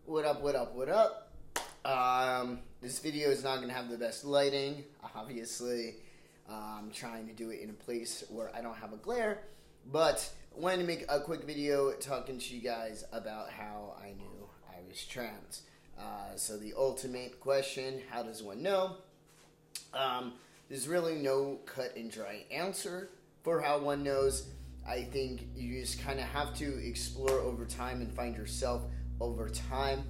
What up, what up, what up? This video is not going to have the best lighting, obviously. I'm trying to do it in a place where I don't have a glare, but I wanted to make a quick video talking to you guys about how I knew I was trans. So the ultimate question, how does one know? There's really no cut and dry answer for how one knows. I think you just kind of have to explore over time and find yourself over time.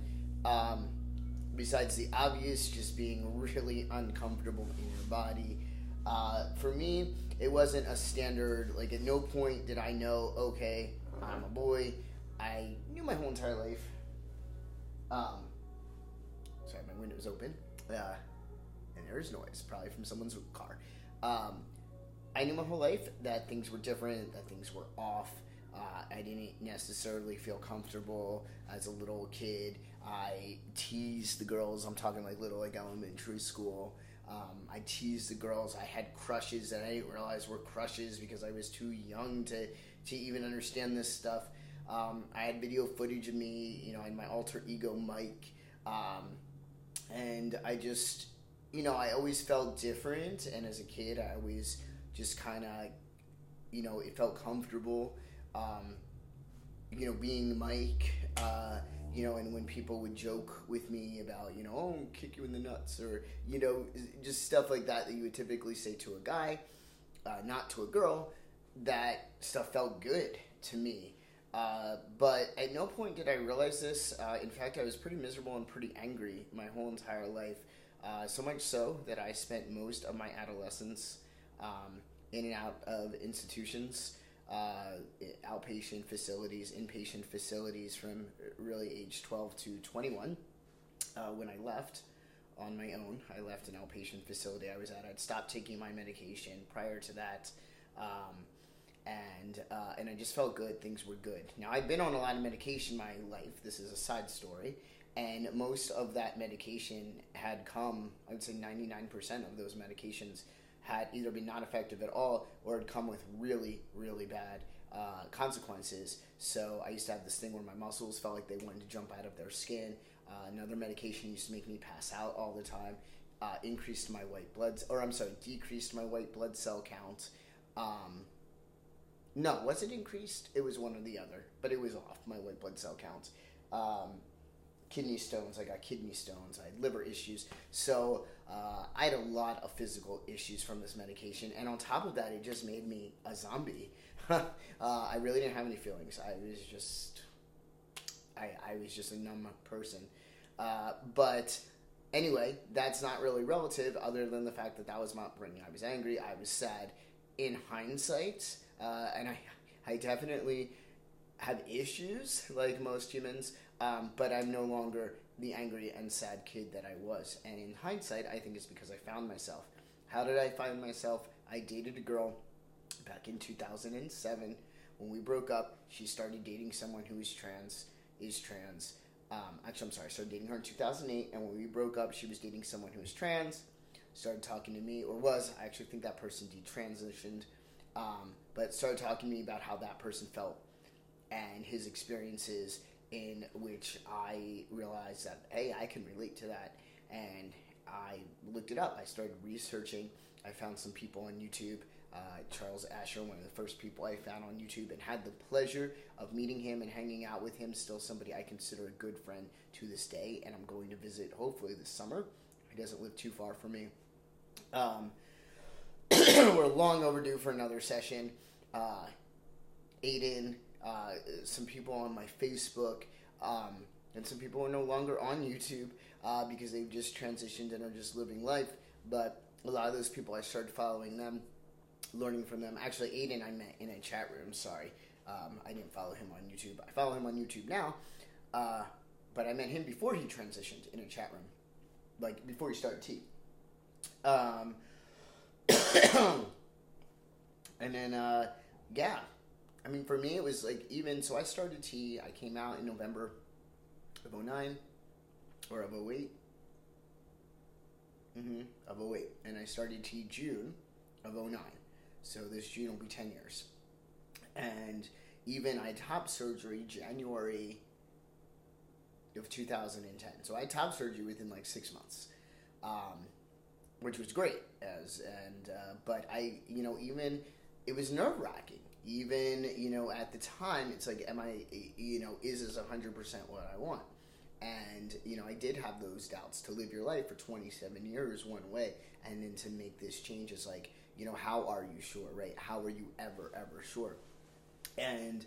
Besides the obvious, just being really uncomfortable in your body. For me, it wasn't a standard, like at no point did I know, okay, I'm a boy. I knew my whole entire life. Sorry, my window's open. And there is noise, probably from someone's car. I knew my whole life that things were different, that things were off. I didn't necessarily feel comfortable as a little kid. I teased the girls. I'm talking like elementary school. I teased the girls. I had crushes that I didn't realize were crushes because I was too young to even understand this stuff. I had video footage of me, in my alter ego Mike. And I just, I always felt different. And as a kid, I always just kind of, it felt comfortable, being Mike, and when people would joke with me about, oh, I'll kick you in the nuts, or, just stuff like that you would typically say to a guy, not to a girl, that stuff felt good to me. But at no point did I realize this. In fact, I was pretty miserable and pretty angry my whole entire life. So much so that I spent most of my adolescence in and out of institutions, outpatient facilities, inpatient facilities from really age 12 to 21. When I left on my own, I left an outpatient facility I was at. I'd stopped taking my medication prior to that, and I just felt good. Things were good. Now, I've been on a lot of medication my life. This is a side story. And most of that medication had come, I would say 99% of those medications had either been not effective at all or had come with really, really bad consequences. So I used to have this thing where my muscles felt like they wanted to jump out of their skin. Another medication used to make me pass out all the time. Decreased my white blood cell count. No, was it increased? It was one or the other, but it was off, my white blood cell count. Kidney stones. I got kidney stones. I had liver issues. So I had a lot of physical issues from this medication. And on top of that, it just made me a zombie. I really didn't have any feelings. I was just a numb person. But anyway, that's not really relative other than the fact that was my upbringing. I was angry. I was sad. In hindsight, and I definitely have issues like most humans, but I'm no longer the angry and sad kid that I was. And in hindsight, I think it's because I found myself. How did I find myself? I dated a girl back in 2007. When we broke up, she started dating someone who is trans. I started dating her in 2008, and when we broke up, she was dating someone who was trans. Started talking to me, I actually think that person detransitioned, but started talking to me about how that person felt and his experiences, in which I realized that, hey, I can relate to that, and I looked it up. I started researching. I found some people on YouTube. Charles Asher, one of the first people I found on YouTube, and had the pleasure of meeting him and hanging out with him. Still somebody I consider a good friend to this day, and I'm going to visit hopefully this summer. He doesn't live too far from me. We're long overdue for another session. Aiden, some people on my Facebook, and some people are no longer on YouTube because they've just transitioned and are just living life. But a lot of those people, I started following them, learning from them. Actually, Aiden I met in a chat room. Sorry, I didn't follow him on YouTube. I follow him on YouTube now, but I met him before he transitioned in a chat room, like before he started T. And then, yeah. I mean, for me, it was like so I started T. I came out in November of 09, or of 08. Of 08. And I started T June of 09. So this June will be 10 years. And even I had top surgery January of 2010. So I had top surgery within like 6 months, which was great. But even it was nerve wracking. Even at the time, it's like, am I is this 100% what I want? And I did have those doubts. To live your life for 27 years one way, and then to make this change is like, how are you sure, right? How are you ever sure? And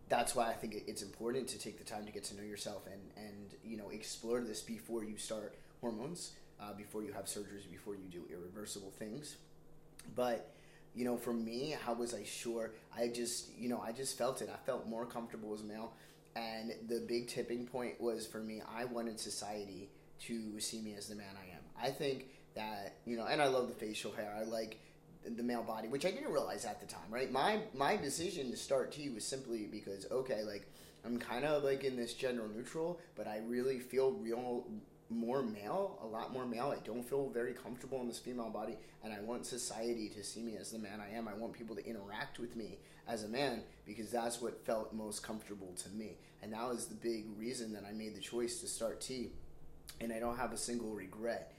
that's why I think it's important to take the time to get to know yourself and explore this before you start hormones, before you have surgeries, before you do irreversible things. But for me, how was I sure? I just felt it. I felt more comfortable as a male. And the big tipping point was, for me, I wanted society to see me as the man I am. I think that, and I love the facial hair. I like the male body, which I didn't realize at the time, right? My decision to start T was simply because, okay, like, I'm kind of like in this gender neutral, but I really feel more male, a lot more male. I don't feel very comfortable in this female body, and I want society to see me as the man I am. I want people to interact with me as a man, because that's what felt most comfortable to me. And that was the big reason that I made the choice to start T, and I don't have a single regret.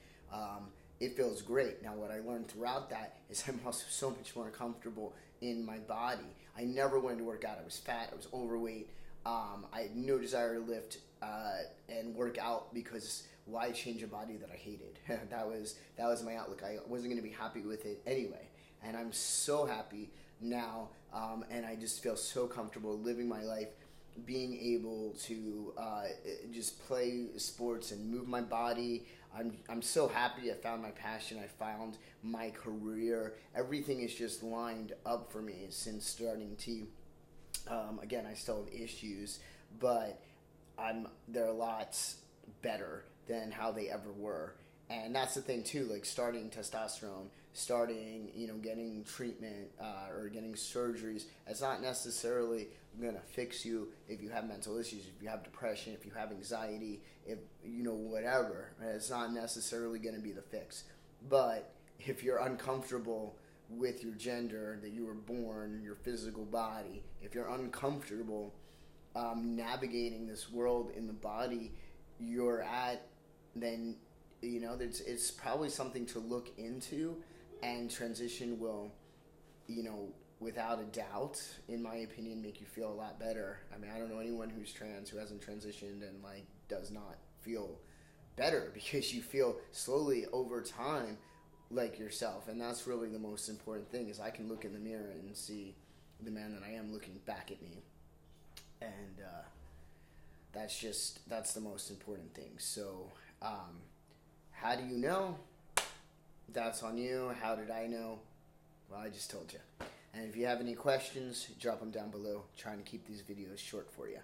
It feels great. Now, what I learned throughout that is I'm also so much more comfortable in my body. I never wanted to work out. I was fat. I was overweight. I had no desire to lift and work out, because why change a body that I hated? that was my outlook. I wasn't going to be happy with it anyway. And I'm so happy now, and I just feel so comfortable living my life, being able to just play sports and move my body. I'm so happy. I found my passion. I found my career. Everything is just lined up for me since starting T. Again, I still have issues, but they're a lot better than how they ever were. And that's the thing too, like starting testosterone, starting, getting treatment or getting surgeries. It's not necessarily going to fix you if you have mental issues, if you have depression, if you have anxiety, if, whatever. It's not necessarily going to be the fix. But if you're uncomfortable with your gender, that you were born, your physical body, if you're uncomfortable navigating this world in the body you're at, then it's probably something to look into, and transition will, without a doubt, in my opinion, make you feel a lot better. I mean, I don't know anyone who's trans who hasn't transitioned and like does not feel better, because you feel slowly over time like yourself, and that's really the most important thing. Is I can look in the mirror and see the man that I am looking back at me, and that's the most important thing. So how do you know? That's on you. How did I know? Well, I just told you. And if you have any questions, drop them down below. Trying to keep these videos short for you.